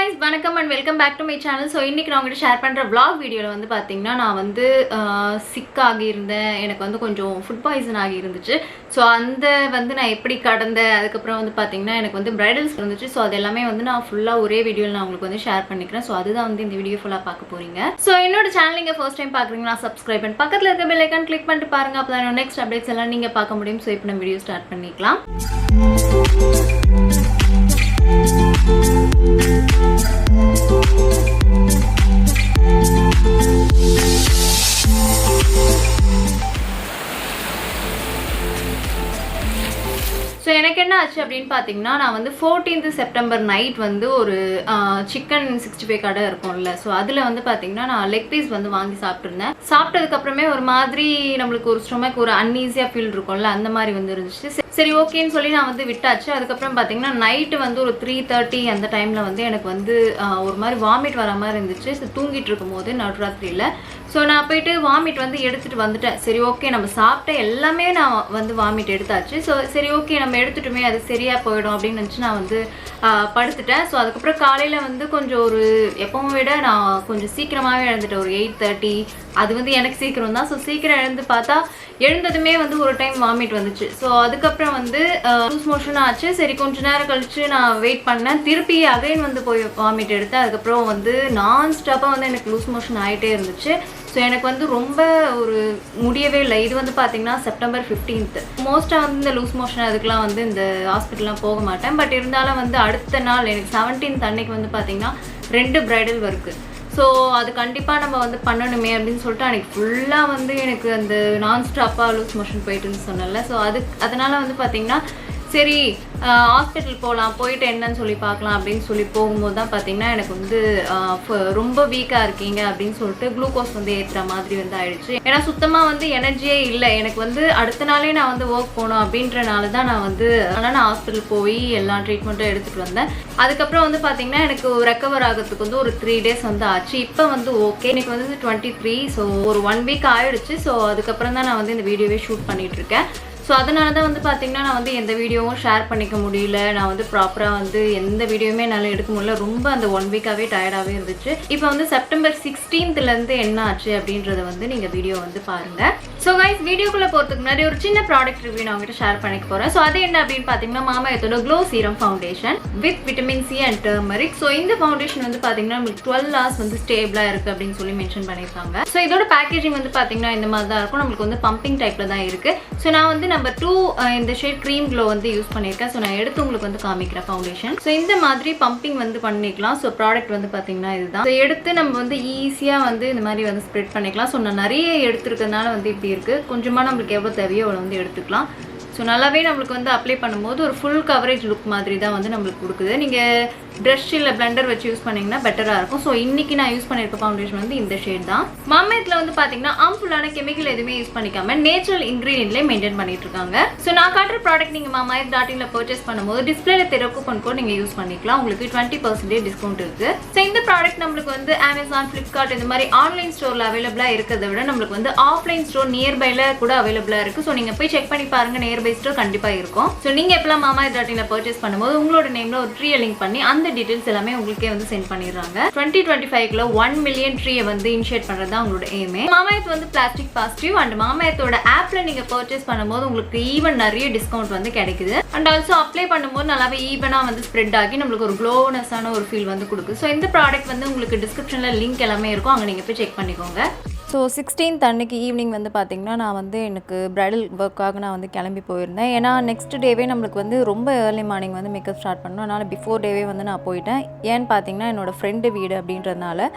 guys, வணக்கம் and welcome back to my channel. So இன்னைக்கு நான் உங்ககிட்ட ஷேர் பண்ற vlog வீடியோல வந்து பாத்தீங்கன்னா நான் வந்து சிக் ஆகி இருந்தேன். எனக்கு வந்து கொஞ்சம் ஃபுட் பாய்சன் ஆகி இருந்துச்சு. சோ அந்த வந்து நான் எப்படி கடந்தேன். அதுக்கு அப்புறம் வந்து பாத்தீங்கன்னா எனக்கு வந்து பிரைடல்ஸ் இருந்துச்சு. சோ அது எல்லாமே வந்து நான் ஃபுல்லா ஒரே வீடியோல நான் உங்களுக்கு வந்து ஷேர் பண்ணிக்கிறேன். சோ அதுதான் வந்து இந்த வீடியோ ஃபுல்லா பார்க்க போறீங்க. சோ என்னோட சேனல் நீங்க ஃபர்ஸ்ட் டைம் பாக்குறீங்கன்னா subscribe பண்ணி பக்கத்துல இருக்க bell icon click பண்ணிட்டு பாருங்க. அப்பதான் நெக்ஸ்ட் அப்டேட்ஸ் எல்லாம் நீங்க பார்க்க முடியும். சோ இப்போ நம்ம வீடியோ ஸ்டார்ட் பண்ணிக்கலாம். ஸோ எனக்கு என்ன ஆச்சு அப்படின்னு பார்த்தீங்கன்னா நான் வந்து 14th செப்டம்பர் நைட் வந்து ஒரு சிக்கன் 65 கடை இருக்கும்ல. ஸோ அதில் வந்து பார்த்தீங்கன்னா நான் லெக் பீஸ் வந்து வாங்கி சாப்பிட்ருந்தேன். சாப்பிட்டதுக்கப்புறமே ஒரு மாதிரி நம்மளுக்கு ஒரு ஸ்டொமக் ஒரு அன்ஈஸியாக ஃபீல் இருக்கும்ல, அந்த மாதிரி வந்து இருந்துச்சு. சரி ஓகேன்னு சொல்லி நான் வந்து விட்டாச்சு. அதுக்கப்புறம் பார்த்தீங்கன்னா நைட்டு வந்து ஒரு 3:30 அந்த டைமில் வந்து எனக்கு வந்து ஒரு மாதிரி வாமிட் வர மாதிரி இருந்துச்சு. ஸோ தூங்கிட்டு இருக்கும் போது நடுராத்திரியில். ஸோ நான் போயிட்டு வாமிட் வந்து எடுத்துகிட்டு வந்துட்டேன். சரி ஓகே நம்ம சாப்பிட்ட எல்லாமே நான் வந்து வாமிட் எடுத்தாச்சு. ஸோ சரி ஓகே நம்ம எடுத்துட்டுமே அது சரியாக போயிடும் அப்படின்னு நினச்சி நான் வந்து படுத்துட்டேன். ஸோ அதுக்கப்புறம் காலையில் வந்து கொஞ்சம் ஒரு எப்பவும் விட நான் கொஞ்சம் சீக்கிரமாகவே எழுந்துட்டேன். ஒரு 8:30 அது வந்து எனக்கு சீக்கிரம் தான். ஸோ சீக்கிரம் எழுந்து பார்த்தா எழுந்ததுமே வந்து ஒரு டைம் வாமிட் வந்துச்சு. ஸோ அதுக்கப்புறம் வந்து லூஸ் மோஷன் ஆச்சு. சரி கொஞ்ச நேரம் கழிச்சு நான் வெயிட் பண்ணேன். திருப்பி அகைன் வந்து போய் வாமிட் எடுத்தேன். அதுக்கப்புறம் வந்து நான் ஸ்டாப்பாக வந்து எனக்கு லூஸ் மோஷன் ஆகிட்டே இருந்துச்சு. ஸோ எனக்கு வந்து ரொம்ப ஒரு முடியவே இல்லை. இது வந்து பார்த்தீங்கன்னா செப்டம்பர் 15th. மோஸ்ட்டாக வந்து இந்த லூஸ் மோஷன் அதுக்கெலாம் வந்து இந்த ஹாஸ்பிட்டல்லாம் போக மாட்டேன். பட் இருந்தாலும் வந்து அடுத்த நாள் எனக்கு 17th அன்னைக்கு வந்து பார்த்தீங்கன்னா 2 பிரைடல் ஒர்க்கு. ஸோ அது கண்டிப்பாக நம்ம வந்து பண்ணணுமே அப்படின்னு சொல்லிட்டு அன்றைக்கி ஃபுல்லாக வந்து எனக்கு அந்த நான் ஸ்டாப்பாக லூஸ் மோஷன் போயிட்டுன்னு சொன்னல. ஸோ அதனால் வந்து பார்த்திங்கன்னா சரி ஹாஸ்பிட்டல் போகலாம், போயிட்டு என்னன்னு சொல்லி பார்க்கலாம் அப்படின்னு சொல்லி போகும்போது தான் பார்த்தீங்கன்னா எனக்கு வந்து ரொம்ப வீக்காக இருக்கீங்க அப்படின்னு சொல்லிட்டு குளுக்கோஸ் வந்து ஏற்றுற மாதிரி வந்து ஆயிடுச்சு. ஏன்னா சுத்தமாக வந்து எனர்ஜியே இல்லை எனக்கு வந்து. அடுத்த நாளே நான் வந்து ஒர்க் போகணும் அப்படின்றனால தான் நான் வந்து ஆனால் நான் ஹாஸ்பிட்டல் போய் எல்லா ட்ரீட்மெண்ட்டும் எடுத்துகிட்டு வந்தேன். அதுக்கப்புறம் வந்து பார்த்தீங்கன்னா எனக்கு ரெக்கவர் ஆகிறதுக்கு வந்து ஒரு 3 days வந்து ஆச்சு. இப்போ வந்து ஓகே எனக்கு வந்து 23. ஸோ ஒரு 1 week ஆயிடுச்சு. ஸோ அதுக்கப்புறம் தான் நான் வந்து இந்த வீடியோவே ஷூட் பண்ணிகிட்டு இருக்கேன். ஸோ அதனால தான் வந்து பார்த்திங்கன்னா நான் வந்து எந்த வீடியோவும் ஷேர் பண்ணிக்க முடியல. நான் வந்து ப்ராப்பராக வந்து எந்த வீடியோவுமே என்னால் எடுக்க முடியல. ரொம்ப அந்த 1 weekவே டயர்டாகவே இருந்துச்சு. இப்போ வந்து செப்டம்பர் 16th என்ன ஆச்சு அப்படின்றத வந்து நீங்கள் வீடியோ வந்து பாருங்கள். ஸோ கைஸ் வீடியோக்குள்ளே போகிறதுக்கு முன்னாடி ஒரு சின்ன ப்ராடக்ட் ரிவ்யூ நான் உங்கள்கிட்ட ஷேர் பண்ணிக்க போகிறேன். ஸோ அது என்ன அப்படின்னு பார்த்தீங்கன்னா மாமாயத்தோட glow serum foundation with vitamin C and turmeric. So இந்த ஃபவுண்டேஷன் வந்து பார்த்தீங்கன்னா உங்களுக்கு 12 hours வந்து ஸ்டேபிளாக இருக்குது அப்படின்னு சொல்லி மென்ஷன் பண்ணியிருக்காங்க. ஸோ இதோட பேக்கேஜிங் வந்து பார்த்தீங்கன்னா இந்த மாதிரி தான் இருக்கும். நம்மளுக்கு வந்து பம்பிங் டைப்பில் தான் இருக்குது. ஸோ நான் வந்து நம்பர் 2 இந்த ஷேட் க்ரீம் க்ளோ வந்து யூஸ் பண்ணியிருக்கேன். ஸோ நான் எடுத்து உங்களுக்கு வந்து காமிக்கிறேன் ஃபவுண்டேஷன். ஸோ இந்த மாதிரி பம்பிங் வந்து பண்ணிக்கலாம். ஸோ ப்ராடக்ட் வந்து பார்த்தீங்கன்னா இதுதான். ஸோ எடுத்து நம்ம வந்து ஈஸியாக வந்து இந்த மாதிரி வந்து ஸ்ப்ரெட் பண்ணிக்கலாம். ஸோ நான் நிறைய எடுத்துருக்கிறதுனால வந்து இப்படி இருக்குது. கொஞ்சமாக நம்மளுக்கு எவ்வளோ தேவையோ அவ்வளோ வந்து எடுத்துக்கலாம். ஸோ நல்லாவே நம்மளுக்கு வந்து அப்ளை பண்ணும்போது ஒரு ஃபுல் கவரேஜ் லுக் மாதிரி தான் வந்து நம்மளுக்கு கொடுக்குது. நீங்கள் ப்ரஷ் இல்லை பிளெண்டர் வச்சு யூஸ் பண்ணிங்கன்னா பெட்டராக இருக்கும். ஸோ இன்றைக்கி நான் யூஸ் பண்ணியிருக்க ஃபவுண்டேஷன் வந்து இந்த ஷேட் தான். மாமேத்தில் வந்து பார்த்தீங்கன்னா ஆம்ஃபுல்லான கெமிக்கல் எதுவுமே யூஸ் பண்ணிக்காம நேச்சுரல் இன்க்ரீடியன்ட்லேயே மெயின்டைன் பண்ணிட்டு இருக்காங்க. ஸோ நான் காட்டுற ப்ராடக்ட் நீங்கள் மாமாயத்.in பர்ச்சேஸ் பண்ணும்போது டிஸ்பிளேல தெரிய கூப்பன் கோட் நீங்கள் யூஸ் பண்ணிக்கலாம். உங்களுக்கு 20% டிஸ்கவுண்ட் இருக்குது. ஸோ இந்த ப்ராடக்ட் நம்மளுக்கு வந்து அமேசான், ஃப்ளிப்கார்ட் இந்த மாதிரி ஆன்லைன் ஸ்டோரில் அவைலபிளாக இருக்கிறத விட நம்மளுக்கு வந்து ஆஃப்லைன் ஸ்டோர் நியர்பைல கூட அவைலபிளாக இருக்குது. ஸோ நீங்கள் போய் செக் பண்ணி பாருங்கள். நியர்பை ஸ்டோர் கண்டிப்பா இருக்கும். சோ நீங்க எப்பலாம் மாமாயத்.in பர்ச்சேஸ் பண்ணும்போது உங்களோட நேம்ல ஒரு ட்ரீ லிங்க் பண்ணி அந்த டீடைல்ஸ் எல்லாமே உங்களுக்கே வந்து சென்ட் பண்ணிடுறாங்க. 2025ல 1 million ட்ரீயை வந்து இனிஷியேட் பண்றது தான் உங்களோட எய்மே. மாமாயத் வந்து பிளாஸ்டிக் பாசிட்டிவ் அண்ட் மாமாயத்தோட ஆப்ல நீங்க பர்ச்சேஸ் பண்ணும்போது உங்களுக்கு ஈவன் நிறைய டிஸ்கவுண்ட் வந்து கிடைக்குது. அண்ட் ஆல்சோ அப்ளை பண்ணும்போது நல்லாவே ஈவனா வந்து ஸ்ப்ரெட் ஆகி நம்மளுக்கு ஒரு க்ளோனஸான ஒரு ஃபீல் வந்து கொடுக்குது. ஸோ இந்த ப்ராடக்ட் வந்து உங்களுக்கு டிஸ்கிரிப்ஷன்ல லிங்க் எல்லாமே இருக்கும். அங்கே நீங்க போய் செக் பண்ணிக்கோங்க. ஸோ 16th அன்னைக்கு ஈவினிங் வந்து பார்த்திங்கன்னா நான் வந்து எனக்கு ப்ரைடல் ஒர்க்காக நான் வந்து கிளம்பி போயிருந்தேன். ஏன்னா நெக்ஸ்ட் டேவே நம்மளுக்கு வந்து ரொம்ப ஏர்லி மார்னிங் வந்து மேக்கப் ஸ்டார்ட் பண்ணணும். அதனால் பிஃபோர் டேவே வந்து நான் போயிட்டேன். ஏன்னு பார்த்தீங்கன்னா என்னோடய ஃப்ரெண்டு வீடு அப்படின்றதுனால.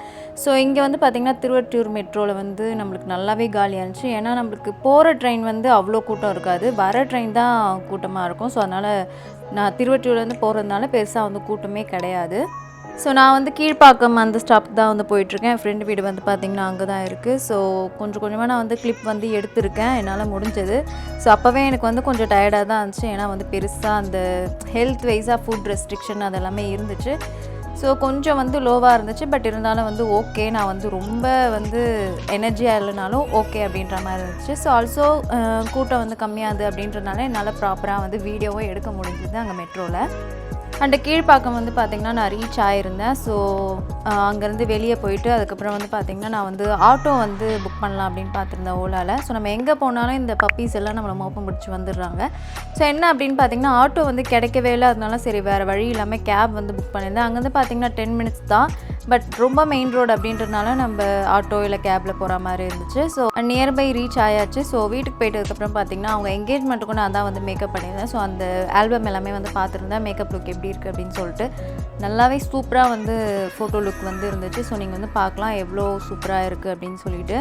ஸோ இங்கே வந்து பார்த்திங்கன்னா திருவொற்றியூர் மெட்ரோவில் வந்து நம்மளுக்கு நல்லாவே காலியாக இருந்துச்சு. ஏன்னா நம்மளுக்கு போகிற ட்ரெயின் வந்து அவ்வளோ கூட்டம் இருக்காது, வர ட்ரெயின் தான் கூட்டமாக இருக்கும். ஸோ அதனால் நான் திருவொற்றியூர்லேருந்து போகிறதுனால பெருசாக வந்து கூட்டமே கிடையாது. ஸோ நான் வந்து கீழ்ப்பாக்கம் அந்த ஸ்டாப் தான் வந்து போயிட்டுருக்கேன். என் ஃப்ரெண்டு வீடு வந்து பார்த்திங்கன்னா அங்கே தான் இருக்குது. ஸோ கொஞ்சம் கொஞ்சமாக நான் வந்து கிளிப் வந்து எடுத்திருக்கேன் என்னால் முடிஞ்சது. ஸோ அப்போவே எனக்கு வந்து கொஞ்சம் டயர்டாக தான் இருந்துச்சு. ஏன்னா வந்து பெருசாக அந்த ஹெல்த் வைஸாக ஃபுட் ரெஸ்ட்ரிக்ஷன் அதெல்லாமே இருந்துச்சு. ஸோ கொஞ்சம் வந்து லோவாக இருந்துச்சு. பட் இருந்தாலும் வந்து ஓகே, நான் வந்து ரொம்ப வந்து எனர்ஜியாக இல்லைனாலும் ஓகே அப்படின்ற மாதிரி இருந்துச்சு. ஸோ ஆல்சோ கூட்டம் வந்து கம்மியாகுது அப்படின்றனால என்னால் ப்ராப்பராக வந்து வீடியோவும் எடுக்க முடிஞ்சுது அங்கே மெட்ரோவில். அண்ட் கீழ்ப்பாக்கம் வந்து பார்த்திங்கன்னா நான் ரீச் ஆகிருந்தேன். ஸோ அங்கேருந்து வெளியே போயிட்டு அதுக்கப்புறம் வந்து பார்த்திங்கன்னா நான் வந்து ஆட்டோ வந்து புக் பண்ணலாம் அப்படின்னு பார்த்துருந்தேன் ஓலாவில். ஸோ நம்ம எங்கே போனாலும் இந்த பப்பீஸ் எல்லாம் நம்மளை மோப்பம் பிடிச்சி வந்துடுறாங்க. ஸோ என்ன அப்படின்னு பார்த்திங்கன்னா ஆட்டோ வந்து கிடைக்கவே இல்லை. அதனால சரி வேறு வழி இல்லாமல் கேப் வந்து புக் பண்ணியிருந்தேன். அங்கேருந்து பார்த்திங்கன்னா 10 minutes தான், பட் ரொம்ப மெயின் ரோடு அப்படின்றதுனால நம்ம ஆட்டோ இல்லை கேபில் போகிற மாதிரி இருந்துச்சு. ஸோ நியர்பை ரீச் ஆயாச்சு. ஸோ வீட்டுக்கு போயிட்டதுக்கப்புறம் பார்த்திங்கன்னா அவங்க என்கேஜ்மெண்ட்டுக்கும் நான் தான் வந்து மேக்கப் பண்ணியிருந்தேன். ஸோ அந்த ஆல்பம் எல்லாமே வந்து பார்த்துருந்தேன், மேக்கப் லுக் எப்படி இருக்குது அப்படின்னு சொல்லிட்டு. நல்லாவே சூப்பராக வந்து ஃபோட்டோ லுக் வந்து இருந்துச்சு. ஸோ நீங்கள் வந்து பார்க்கலாம் எவ்வளோ சூப்பராக இருக்குது அப்படின்னு சொல்லிட்டு.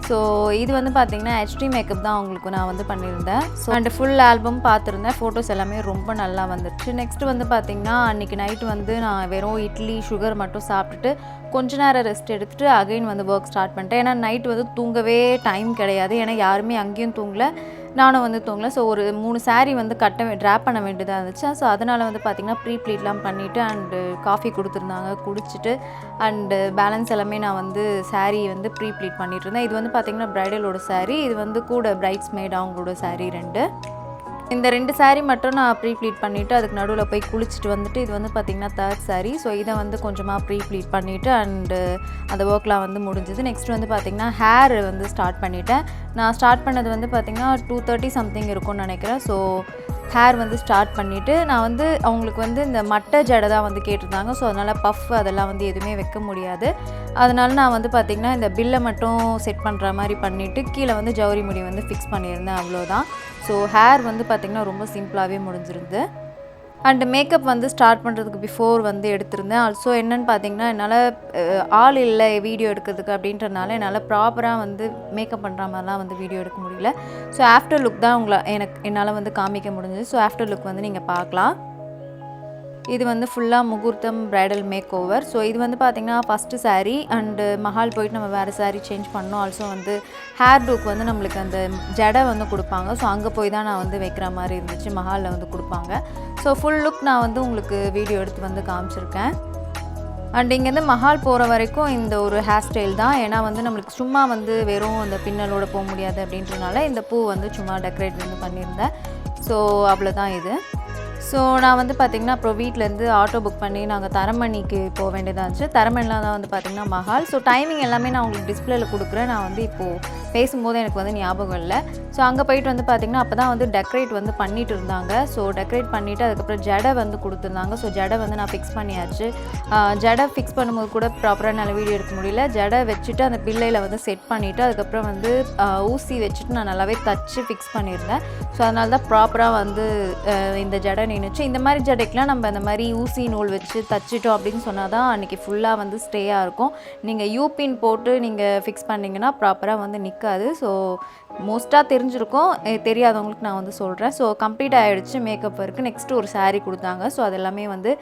ஸோ இது வந்து பார்த்திங்கன்னா ஹெச்டி மேக்கப் தான் அவங்களுக்கு நான் வந்து பண்ணியிருந்தேன். ஸோ அண்ட் ஃபுல் ஆல்பம் பார்த்துருந்தேன், ஃபோட்டோஸ் எல்லாமே ரொம்ப நல்லா வந்துடுச்சு. நெக்ஸ்ட்டு வந்து பார்த்திங்கன்னா அன்றைக்கி நைட்டு வந்து நான் வெறும் இட்லி சுகர் மட்டும் சாப்பிட்டுட்டு கொஞ்ச நேரம் ரெஸ்ட் எடுத்துகிட்டு அகைன் வந்து ஒர்க் ஸ்டார்ட் பண்ணிட்டேன். ஏன்னா நைட்டு வந்து தூங்கவே டைம் கிடையாது. ஏன்னா யாருமே அங்கேயும் தூங்கலை, நானும் வந்து தூங்கலை. ஸோ ஒரு 3 saree வந்து ட்ராப் பண்ண வேண்டியதாக இருந்துச்சு. ஸோ அதனால் வந்து பார்த்திங்கன்னா ப்ளீட்லாம் பண்ணிவிட்டு அண்டு காஃபி கொடுத்துருந்தாங்க, குடிச்சிட்டு அண்டு பேலன்ஸ் எல்லாமே நான் வந்து saree வந்து ப்ளீட் பண்ணிகிட்டு இருந்தேன். இது வந்து பார்த்திங்கன்னா ப்ரைடலோட saree, இது வந்து கூட பிரைட்ஸ்மெய்ட் அவங்களோட saree 2. இந்த 2 saree மட்டும் நான் ப்ளீட் பண்ணிவிட்டு அதுக்கு நடுவில் போய் குளிச்சுட்டு வந்துட்டு இது வந்து பார்த்திங்கன்னா 3rd saree. ஸோ இதை வந்து கொஞ்சமாக ப்ளீட் பண்ணிவிட்டு அண்டு அந்த ஒர்க்லாம் வந்து முடிஞ்சுது. நெக்ஸ்ட் வந்து பார்த்திங்கன்னா ஹேர் வந்து ஸ்டார்ட் பண்ணிவிட்டேன். நான் ஸ்டார்ட் பண்ணது வந்து பார்த்திங்கன்னா 2:30 சம்திங் இருக்கும்னு நினைக்கிறேன். ஸோ ஹேர் வந்து ஸ்டார்ட் பண்ணிவிட்டு நான் வந்து அவங்களுக்கு வந்து இந்த மட்டை ஜடை தான் வந்து கேட்டிருந்தாங்க. ஸோ அதனால் பஃப் அதெல்லாம் வந்து எதுவுமே வைக்க முடியாது. அதனால நான் வந்து பார்த்திங்கன்னா இந்த பில்லை மட்டும் செட் பண்ணுற மாதிரி பண்ணிவிட்டு கீழே வந்து ஜவுரி முடி வந்து ஃபிக்ஸ் பண்ணியிருந்தேன், அவ்வளோதான். ஸோ ஹேர் வந்து பார்த்திங்கன்னா ரொம்ப சிம்பிளாகவே முடிஞ்சிருந்து. அண்டு மேக்கப் வந்து ஸ்டார்ட் பண்ணுறதுக்கு பிஃபோர் வந்து எடுத்திருந்தேன். ஆல்சோ என்னென்னு பார்த்தீங்கன்னா என்னால் ஆள் இல்லை வீடியோ எடுக்கிறதுக்கு அப்படின்றனால என்னால் ப்ராப்பராக வந்து மேக்கப் பண்ணுற மாதிரிலாம் வந்து வீடியோ எடுக்க முடியல. ஸோ ஆஃப்டர் லுக் தான் என்னால் வந்து காமிக்க முடிஞ்சது. ஸோ ஆஃப்டர் லுக் வந்து நீங்கள் பார்க்கலாம். இது வந்து ஃபுல்லாக முகூர்த்தம் பிரைடல் மேக் ஓவர். ஸோ இது வந்து பார்த்திங்கன்னா ஃபஸ்ட்டு saree அண்டு மஹால் போயிட்டு நம்ம வேறு saree சேஞ்ச் பண்ணோம். ஆல்சோ வந்து ஹேர் டூக்கு வந்து நம்மளுக்கு அந்த ஜடை வந்து கொடுப்பாங்க. ஸோ அங்கே போய் தான் நான் வந்து வைக்கிற மாதிரி இருந்துச்சு, மஹாலில் வந்து கொடுப்பாங்க. ஸோ ஃபுல் லுக் நான் வந்து உங்களுக்கு வீடியோ எடுத்து வந்து காமிச்சிருக்கேன். அண்ட் இங்கேருந்து மஹால் போகிற வரைக்கும் இந்த ஒரு ஹேர் ஸ்டைல் தான். ஏன்னா வந்து நம்மளுக்கு சும்மா வந்து வெறும் அந்த பின்னலோடு போக முடியாது அப்படின்றனால இந்த பூ வந்து சும்மா டெக்கரேட் வந்து பண்ணியிருந்தேன். ஸோ அவ்வளோதான் இது. ஸோ நான் வந்து பார்த்திங்கன்னா அப்புறம் வீட்டிலேருந்து ஆட்டோ புக் பண்ணி நாங்கள் தரமணிக்கு போக வேண்டியதாக இருந்துச்சு. தரமணிலாம் தான் வந்து பார்த்திங்கன்னா மஹால். ஸோ டைமிங் எல்லாமே நான் உங்களுக்கு டிஸ்பிளேயில் கொடுக்குறேன். நான் வந்து இப்போது பேசும்போது எனக்கு வந்து ஞாபகம் இல்லை. ஸோ அங்கே போயிட்டு வந்து பார்த்திங்கன்னா அப்போ தான் வந்து டெக்கரேட் வந்து பண்ணிட்டு இருந்தாங்க. ஸோ டெக்கரேட் பண்ணிவிட்டு அதுக்கப்புறம் ஜடை வந்து கொடுத்துருந்தாங்க. ஸோ ஜடை வந்து நான் ஃபிக்ஸ் பண்ணியாச்சு. ஜடை ஃபிக்ஸ் பண்ணும்போது கூட ப்ராப்பராக நல்ல வீடியோ எடுக்க முடியல. ஜடை வச்சுட்டு அந்த பிள்ளையில் வந்து செட் பண்ணிவிட்டு அதுக்கப்புறம் வந்து ஊசி வச்சுட்டு நான் நல்லாவே தச்சு ஃபிக்ஸ் பண்ணியிருந்தேன். ஸோ அதனால தான் ப்ராப்பராக வந்து இந்த ஜடை நின்றுச்சு. இந்த மாதிரி ஜடைக்கெலாம் நம்ம இந்த மாதிரி ஊசி நூல் வச்சு தச்சிட்டோம் அப்படின்னு சொன்னால் தான் அன்றைக்கி ஃபுல்லாக வந்து ஸ்டேயாக இருக்கும். நீங்கள் யூபின் போட்டு நீங்கள் ஃபிக்ஸ் பண்ணிங்கன்னா ப்ராப்பராக வந்து நிற்காது. ஸோ மோஸ்ட்டாக தெரிஞ்சிருக்கும், தெரியாதவங்களுக்கு நான் வந்து சொல்கிறேன். ஸோ கம்ப்ளீட் ஆகிடுச்சு மேக்கப் ஒர்க்கு. நெக்ஸ்ட்டு ஒரு saree கொடுத்தாங்க. ஸோ அதெல்லாமே வந்து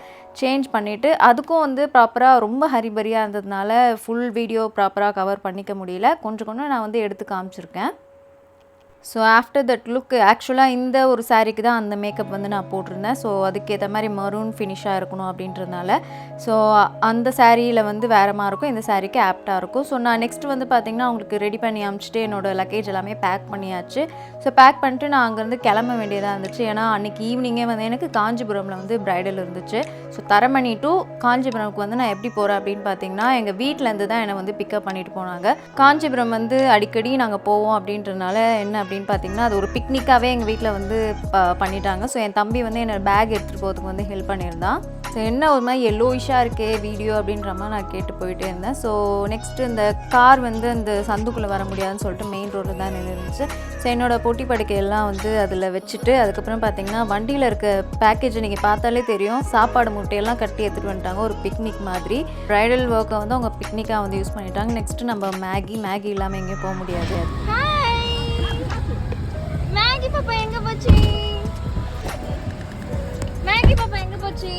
சேஞ்ச் பண்ணிவிட்டு அதுக்கும் வந்து ப்ராப்பராக ரொம்ப ஹரிபரியாக இருந்ததுனால ஃபுல் வீடியோ ப்ராப்பராக கவர் பண்ணிக்க முடியல. கொஞ்சம் நான் வந்து எடுத்து காமிச்சிருக்கேன். ஸோ ஆஃப்டர் தட் லுக் ஆக்சுவலாக இந்த ஒரு சாரீக்கு தான் அந்த மேக்கப் வந்து நான் போட்டிருந்தேன். ஸோ அதுக்கேற்ற மாதிரி மரூன் ஃபினிஷாக இருக்கணும் அப்படின்றதுனால ஸோ அந்த சாரியில் வந்து வேறு மாதிரி இருக்கும், இந்த சாரீக்கு ஆப்டாக இருக்கும். ஸோ நான் நெக்ஸ்ட் வந்து பார்த்திங்கன்னா அவங்களுக்கு ரெடி பண்ணி அனுப்பிச்சிட்டு என்னோடய லக்கேஜ் எல்லாமே பேக் பண்ணியாச்சு. ஸோ பேக் பண்ணிட்டு நான் அங்கேருந்து கிளம்ப வேண்டியதாக இருந்துச்சு. ஏன்னா அன்றைக்கி ஈவினிங்கே வந்து எனக்கு காஞ்சிபுரமில் வந்து பிரைடல் இருந்துச்சு. ஸோ தரமணி டு காஞ்சிபுரமுக்கு வந்து நான் எப்படி போகிறேன் அப்படின்னு பார்த்தீங்கன்னா எங்கள் வீட்டிலேருந்து தான் என்னை வந்து பிக்கப் பண்ணிட்டு போனாங்க. காஞ்சிபுரம் வந்து அடிக்கடி நாங்கள் போவோம் அப்படின்றனால என்ன அப்படின்னு பார்த்தீங்கன்னா அது ஒரு பிக்னிக்காகவே எங்கள் வீட்டில் வந்து பண்ணிட்டாங்க. ஸோ என் தம்பி வந்து என்னோடய பேக் எடுத்துகிட்டு போகிறதுக்கு வந்து ஹெல்ப் பண்ணியிருந்தான். ஸோ என்ன ஒரு மாதிரி எல்லோயிஷாக இருக்கே வீடியோ அப்படின்ற மாதிரி நான் கேட்டு போயிட்டே இருந்தேன். ஸோ நெக்ஸ்ட்டு இந்த கார் வந்து அந்த சந்துக்குள்ளே வர முடியாதுன்னு சொல்லிட்டு மெயின் ரோட்டில் தான் நின்றுச்சு. ஸோ என்னோடய பொட்டி படுக்கையெல்லாம் வந்து அதில் வச்சுட்டு அதுக்கப்புறம் பார்த்திங்கன்னா வண்டியில் இருக்க பேக்கேஜை நீங்கள் பார்த்தாலே தெரியும், சாப்பாடு மூட்டையெல்லாம் கட்டி எடுத்துகிட்டு வந்துட்டாங்க ஒரு பிக்னிக் மாதிரி. ப்ரைடல் ஒர்க்கை வந்து அவங்க பிக்னிக்காக வந்து யூஸ் பண்ணிட்டாங்க. நெக்ஸ்ட்டு நம்ம மேகி இல்லாமல் எங்கேயும் போக முடியாது. மேகி பாப்பா எங்கே போச்சு? மேகி பாப்பா எங்கே போச்சு?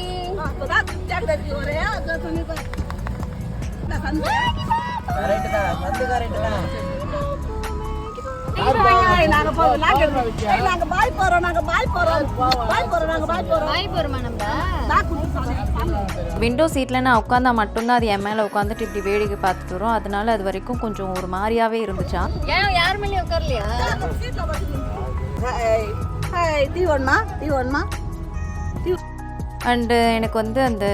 விண்டோ சீட்டில் நான் உட்காந்தா மட்டும்தான் அது என் மேலே உட்காந்துட்டு இப்படி வேடிக்கை பார்த்துட்டு வரும். அதனால அது வரைக்கும் கொஞ்சம் ஒரு மாதிரியாவே இருந்துச்சா. யார் மேலேயும் உட்காரலையா? அண்டு எனக்கு வந்து அந்த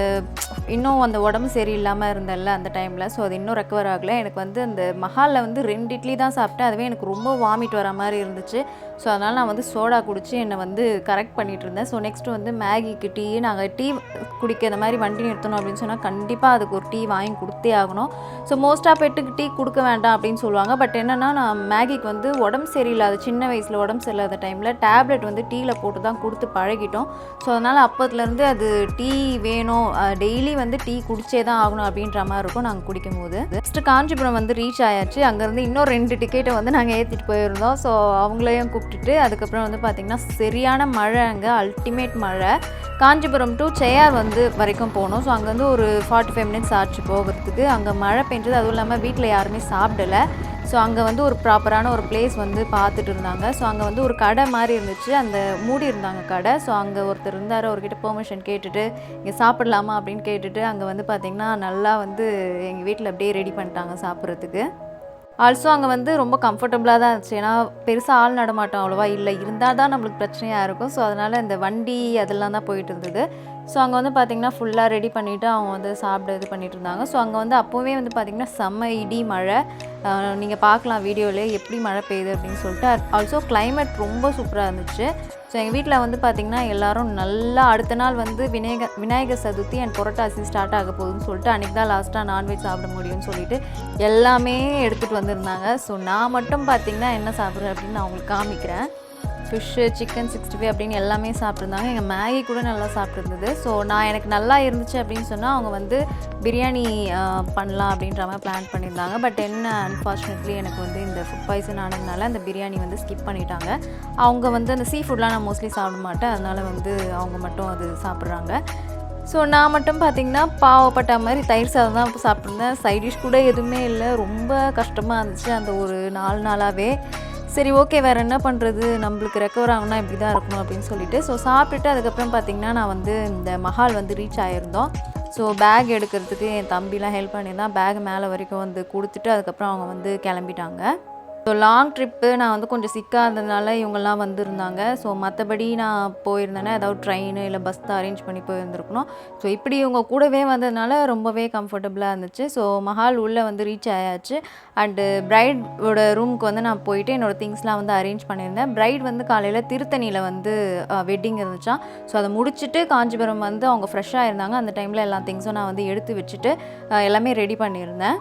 இன்னும் அந்த உடம்பு சரியில்லாமல் இருந்தேன்ல அந்த டைமில். ஸோ அது இன்னும் ரெக்கவர் ஆகலை. எனக்கு வந்து அந்த மஹாலில் வந்து 2 இட்லி தான் சாப்பிட்டேன். அதுவே எனக்கு ரொம்ப வாமிட் வர மாதிரி இருந்துச்சு. ஸோ அதனால் நான் வந்து சோடா குடித்து என்னை வந்து கரெக்ட் பண்ணிகிட்டு இருந்தேன். ஸோ நெக்ஸ்ட்டு வந்து மேகிக்கு டீ, நாங்கள் டீ குடிக்க இந்த மாதிரி வண்டி நிறுத்தணும் அப்படின்னு சொன்னால் கண்டிப்பாக அதுக்கு ஒரு டீ வாங்கி கொடுத்தே ஆகணும். ஸோ மோஸ்ட்டாக பெட்டுக்கு டீ கொடுக்க வேண்டாம் அப்படின்னு சொல்லுவாங்க. பட் என்னென்னா நான் மேகிக்கு வந்து உடம்பு சரியில்லாத சின்ன வயசில் உடம்பு சரியில்லாத டைமில் டேப்லெட் வந்து டீயில் போட்டு தான் கொடுத்து பழகிட்டோம். ஸோ அதனால் அப்போதுலேருந்து அது டீ வேணும், டெய்லி வந்து டீ குடிச்சே தான் ஆகணும் அப்படின்ற மாதிரி இருக்கும் நாங்கள் குடிக்கும் போது. நெக்ஸ்ட்டு காஞ்சிபுரம் வந்து ரீச் ஆயாச்சு. அங்கேருந்து இன்னும் 2 டிக்கெட்டை வந்து நாங்கள் ஏற்றிட்டு போயிருந்தோம். ஸோ அவங்களையும் கூப்பிட்டுட்டு அதுக்கப்புறம் வந்து பார்த்திங்கன்னா சரியான மழை, அங்கே அல்டிமேட் மழை. காஞ்சிபுரம் டு செய்யார் வந்து வரைக்கும் போனோம். ஸோ அங்கே வந்து ஒரு 45 மினிட்ஸ் ஆச்சு போகிறதுக்கு. அங்கே மழை பெஞ்சது, அதுவும் இல்லாமல் வீட்டில் யாருமே சாப்பிடலை. ஸோ அங்கே வந்து ஒரு ப்ராப்பரான ஒரு பிளேஸ் வந்து பார்த்துட்டு இருந்தாங்க. ஸோ அங்கே வந்து ஒரு கடை மாதிரி இருந்துச்சு, அந்த மூடி இருந்தாங்க கடை. ஸோ அங்கே ஒருத்தர் இருந்தார், அவர்கிட்ட பெர்மிஷன் கேட்டுட்டு இங்கே சாப்பிடலாமா அப்படின்னு கேட்டுட்டு அங்கே வந்து பார்த்திங்கன்னா நல்லா வந்து எங்கள் வீட்டில் அப்படியே ரெடி பண்ணிட்டாங்க சாப்பிட்றதுக்கு. ஆல்சோ அங்கே வந்து ரொம்ப கம்ஃபர்டபுளாக தான் இருந்துச்சு. ஏன்னா பெருசாக ஆள் நடமாட்டம் அவ்வளோவா இல்லை, இருந்தால் தான் நம்மளுக்கு பிரச்சனையாக இருக்கும். ஸோ அதனால் இந்த வண்டி அதெல்லாம் தான் போயிட்டு இருந்தது. ஸோ அங்கே வந்து பார்த்திங்கன்னா ஃபுல்லாக ரெடி பண்ணிவிட்டு அவங்க வந்து சாப்பிட இது பண்ணிகிட்டு இருந்தாங்க. ஸோ அங்கே வந்து அப்போவே வந்து பார்த்திங்கன்னா செம்ம இடி மழை, நீங்கள் பார்க்கலாம் வீடியோவிலே எப்படி மழை பெய்யுது அப்படின்னு சொல்லிட்டு. ஆல்சோ கிளைமேட் ரொம்ப சூப்பராக இருந்துச்சு. ஸோ எங்கள் வீட்டில் வந்து பார்த்திங்கன்னா எல்லோரும் நல்லா அடுத்த நாள் வந்து Vinayagar Chaturthi and Purattasi start ஆக போகுதுன்னு சொல்லிட்டு அன்றைக்கி தான் லாஸ்ட்டாக நான்வெஜ் சாப்பிட முடியும்னு சொல்லிட்டு எல்லாமே எடுத்துகிட்டு வந்திருந்தாங்க. ஸோ நான் மட்டும் பார்த்திங்கன்னா என்ன சாப்பிட்றேன் அப்படின்னு நான் உங்களுக்கு காமிக்கிறேன். ஃபிஷ்ஷு, சிக்கன் 65 அப்படின்னு எல்லாமே சாப்பிட்ருந்தாங்க. எங்கள் மேகி கூட நல்லா சாப்பிட்ருந்தது. ஸோ எனக்கு நல்லா இருந்துச்சு அப்படின்னு சொன்னால் அவங்க வந்து பிரியாணி பண்ணலாம் அப்படின்ற மாதிரி பிளான் பண்ணியிருந்தாங்க. பட் என்ன அன்ஃபார்ச்சுனேட்லி எனக்கு வந்து இந்த ஃபுட் பாய்சன் ஆனதுனால அந்த பிரியாணி வந்து ஸ்கிப் பண்ணிட்டாங்க. அவங்க வந்து அந்த சீ ஃபுட்லாம் நான் மோஸ்ட்லி சாப்பிட மாட்டேன், அதனால் வந்து அவங்க மட்டும் அது சாப்பிட்றாங்க. ஸோ நான் மட்டும் பார்த்திங்கன்னா பாவப்பட்ட மாதிரி தயிர் சாதம் தான் சாப்பிட்ருந்தேன். சைட் டிஷ் கூட எதுவுமே இல்லை. ரொம்ப கஷ்டமாக இருந்துச்சு அந்த ஒரு 4 நாளாகவே. சரி ஓகே, வேறு என்ன பண்ணுறது, நம்மளுக்கு ரெக்கவர் ஆகணும்னா இப்படி தான் இருக்கணும் அப்படின்னு சொல்லிட்டு ஸோ சாப்பிட்டுட்டு அதுக்கப்புறம் பார்த்திங்கன்னா நான் வந்து இந்த மஹால் வந்து ரீச் ஆகிருந்தோம். ஸோ பேக் எடுக்கிறதுக்கு என் தம்பிலாம் ஹெல்ப் பண்ணியிருந்தான். பேக் மேலே வரைக்கும் வந்து கொடுத்துட்டு அதுக்கப்புறம் அவங்க வந்து கிளம்பிட்டாங்க. ஸோ லாங் ட்ரிப்பு நான் வந்து கொஞ்சம் சிக்காக இருந்ததுனால இவங்கெல்லாம் வந்திருந்தாங்க. ஸோ மற்றபடி நான் போயிருந்தேன்னா ஏதாவது ட்ரெயின் இல்லை பஸ் தான் அரேஞ்ச் பண்ணி போயிருந்துருக்கணும். ஸோ இப்படி இவங்க கூடவே வந்ததுனால ரொம்பவே கம்ஃபர்டபுளாக இருந்துச்சு. ஸோ மஹால் உள்ளே வந்து ரீச் ஆயாச்சு. அண்டு பிரைடோட ரூமுக்கு வந்து நான் போயிட்டு என்னோடய திங்ஸ்லாம் வந்து அரேஞ்ச் பண்ணியிருந்தேன். பிரைட் வந்து காலையில் திருத்தணியில் வந்து வெட்டிங் இருந்துச்சான். ஸோ அதை முடிச்சுட்டு காஞ்சிபுரம் வந்து அவங்க ஃப்ரெஷ்ஷாக இருந்தாங்க. அந்த டைமில் எல்லா திங்ஸும் நான் வந்து எடுத்து வச்சுட்டு எல்லாமே ரெடி பண்ணியிருந்தேன்.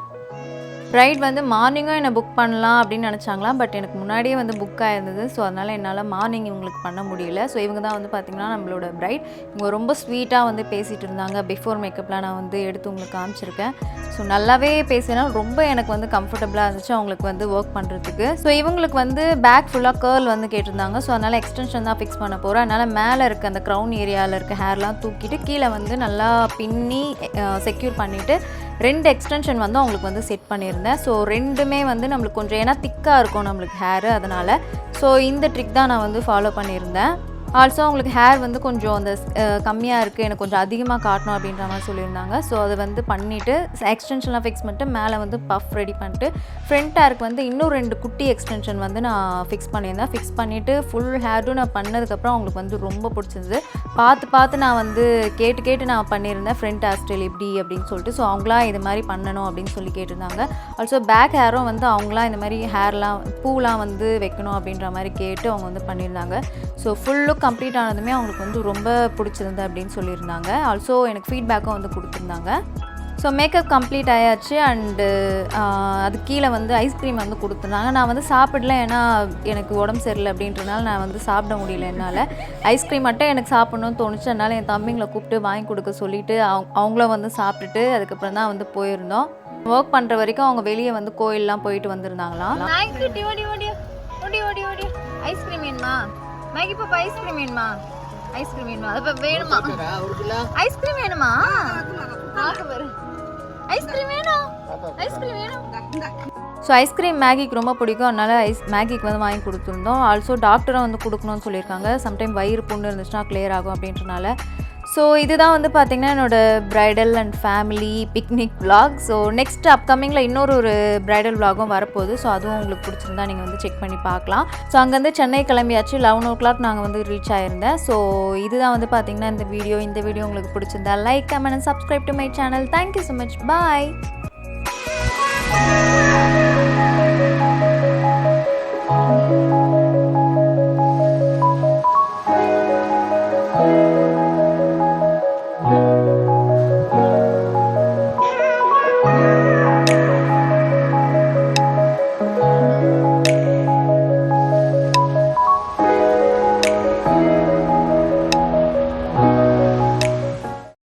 பிரைட் வந்து மார்னிங்கும் என்னை புக் பண்ணலாம் அப்படின்னு நினச்சாங்களாம். பட் எனக்கு முன்னாடியே வந்து புக் ஆகிருந்தது. ஸோ அதனால் என்னால் மார்னிங் இவங்களுக்கு பண்ண முடியல. ஸோ இவங்க தான் வந்து பார்த்திங்கன்னா நம்மளோட பிரைட். இவங்க ரொம்ப ஸ்வீட்டாக வந்து பேசிகிட்டு இருந்தாங்க. பிஃபோர் மேக்கப்லாம் நான் வந்து எடுத்து உங்களுக்கு காமிச்சிருக்கேன். ஸோ நல்லாவே பேசினால் ரொம்ப எனக்கு வந்து கம்ஃபர்டபுளாக இருந்துச்சு அவங்களுக்கு வந்து ஒர்க் பண்ணுறதுக்கு. ஸோ இவங்களுக்கு வந்து பேக் ஃபுல்லாக கேர்ள் வந்து கேட்டிருந்தாங்க. ஸோ அதனால் எக்ஸ்டென்ஷன் தான் ஃபிக்ஸ் பண்ண போகிறேன். அதனால் மேலே இருக்க அந்த க்ரௌன் ஏரியாவில் இருக்க ஹேர்லாம் தூக்கிட்டு கீழே வந்து நல்லா பின்னி செக்யூர் பண்ணிவிட்டு 2 எக்ஸ்டென்ஷன் வந்து அவங்களுக்கு வந்து செட் பண்ணியிருந்தேன். ஸோ 2மே வந்து நம்மளுக்கு கொஞ்சம் ஏன்னா திக்காக இருக்கும் நம்மளுக்கு ஹேரு, அதனால் ஸோ இந்த ட்ரிக் தான் நான் வந்து ஃபாலோ பண்ணியிருந்தேன். ஆல்சோ அவங்களுக்கு ஹேர் வந்து கொஞ்சம் அந்த கம்மியாக இருக்குது, எனக்கு கொஞ்சம் அதிகமாக காட்டணும் அப்படின்ற மாதிரி சொல்லியிருந்தாங்க. ஸோ அதை வந்து பண்ணிவிட்டு எக்ஸ்டென்ஷன்லாம் ஃபிக்ஸ் பண்ணிட்டு மேலே வந்து பஃப் ரெடி பண்ணிட்டு ஃப்ரண்ட் ஹேருக்கு வந்து இன்னும் 2 குட்டி எக்ஸ்டென்ஷன் வந்து நான் ஃபிக்ஸ் பண்ணியிருந்தேன். ஃபிக்ஸ் பண்ணிவிட்டு ஃபுல் ஹேரும் நான் பண்ணதுக்கப்புறம் அவங்களுக்கு வந்து ரொம்ப பிடிச்சிருந்தது. பார்த்து நான் வந்து கேட்டு நான் பண்ணியிருந்தேன் ஃப்ரண்ட் ஹேர் ஸ்டைல் எப்படி அப்படின்னு சொல்லிட்டு. ஸோ அவங்களா இது மாதிரி பண்ணணும் அப்படின்னு சொல்லி கேட்டிருந்தாங்க. ஆல்சோ பேக் ஹேரும் வந்து அவங்களாம் இந்த மாதிரி ஹேர்லாம் பூலாம் வந்து வைக்கணும் அப்படின்ற மாதிரி கேட்டு அவங்க வந்து பண்ணியிருந்தாங்க. ஸோ ஃபுல்லும் கம்ப்ளீட் ஆனதுமே அவங்களுக்கு வந்து ரொம்ப பிடிச்சிருந்து அப்படின்னு சொல்லியிருந்தாங்க. ஆல்சோ எனக்கு ஃபீட்பேக்கும் வந்து கொடுத்துருந்தாங்க. ஸோ மேக்கப் கம்ப்ளீட் ஆயாச்சு. அண்டு அது கீழே வந்து ஐஸ்கிரீம் வந்து கொடுத்துருந்தாங்க. நான் வந்து சாப்பிடல, ஏன்னா எனக்கு உடம்பு சரியில்லை அப்படின்றனால நான் வந்து சாப்பிட முடியல என்னால். ஐஸ்கிரீம் மட்டும் எனக்கு சாப்பிட்ணுன்னு தோணுச்சு. அதனால் என் தம்பிங்களை கூப்பிட்டு வாங்கி கொடுக்க சொல்லிவிட்டு அவங்களும் வந்து சாப்பிட்டுட்டு அதுக்கப்புறம் தான் வந்து போயிருந்தோம். ஒர்க் பண்ணுற வரைக்கும் அவங்க வெளியே வந்து கோயிலெலாம் போயிட்டு வந்திருந்தாங்களாம். ஐஸ்கிரீம் வேணுமா மேகி பாப்பா? ஐஸ்கிரீம் வேணுமா? ஐஸ்கிரீம் வேணுமா? அது வேணுமா? ஐஸ்கிரீம் வேணுமா? ஐஸ்கிரீம் வேணும், ஐஸ்கிரீம் வேணும். ஸோ ஐஸ்கிரீம் மேகிக்கு ரொம்ப பிடிக்கும், அதனால் மேகிக்கு வந்து வாங்கி கொடுத்துருந்தோம். ஆல்சோ டாக்டரும் வந்து கொடுக்கணும்னு சொல்லியிருக்காங்க. சம்டைம் வயிறு புண்ணு இருந்துச்சுன்னா கிளியர் ஆகும் அப்படின்றனால. ஸோ இதுதான் வந்து பார்த்திங்கன்னா என்னோடய bridal and family picnic vlog. So next அப்கமிங்கில் இன்னொரு ப்ரைடல் vlogகும் வரப்போகுது. ஸோ அதுவும் உங்களுக்கு பிடிச்சிருந்தா நீங்கள் வந்து செக் பண்ணி பார்க்கலாம். ஸோ அங்கேருந்து சென்னை கிளம்பியாச்சு. 11 o'clock நாங்கள் வந்து ரீச் ஆகிருந்தேன். ஸோ இதுதான் வந்து பார்த்திங்கன்னா இந்த வீடியோ உங்களுக்கு பிடிச்சிருந்தா like, comment and subscribe to my channel. Thank you so much. Bye.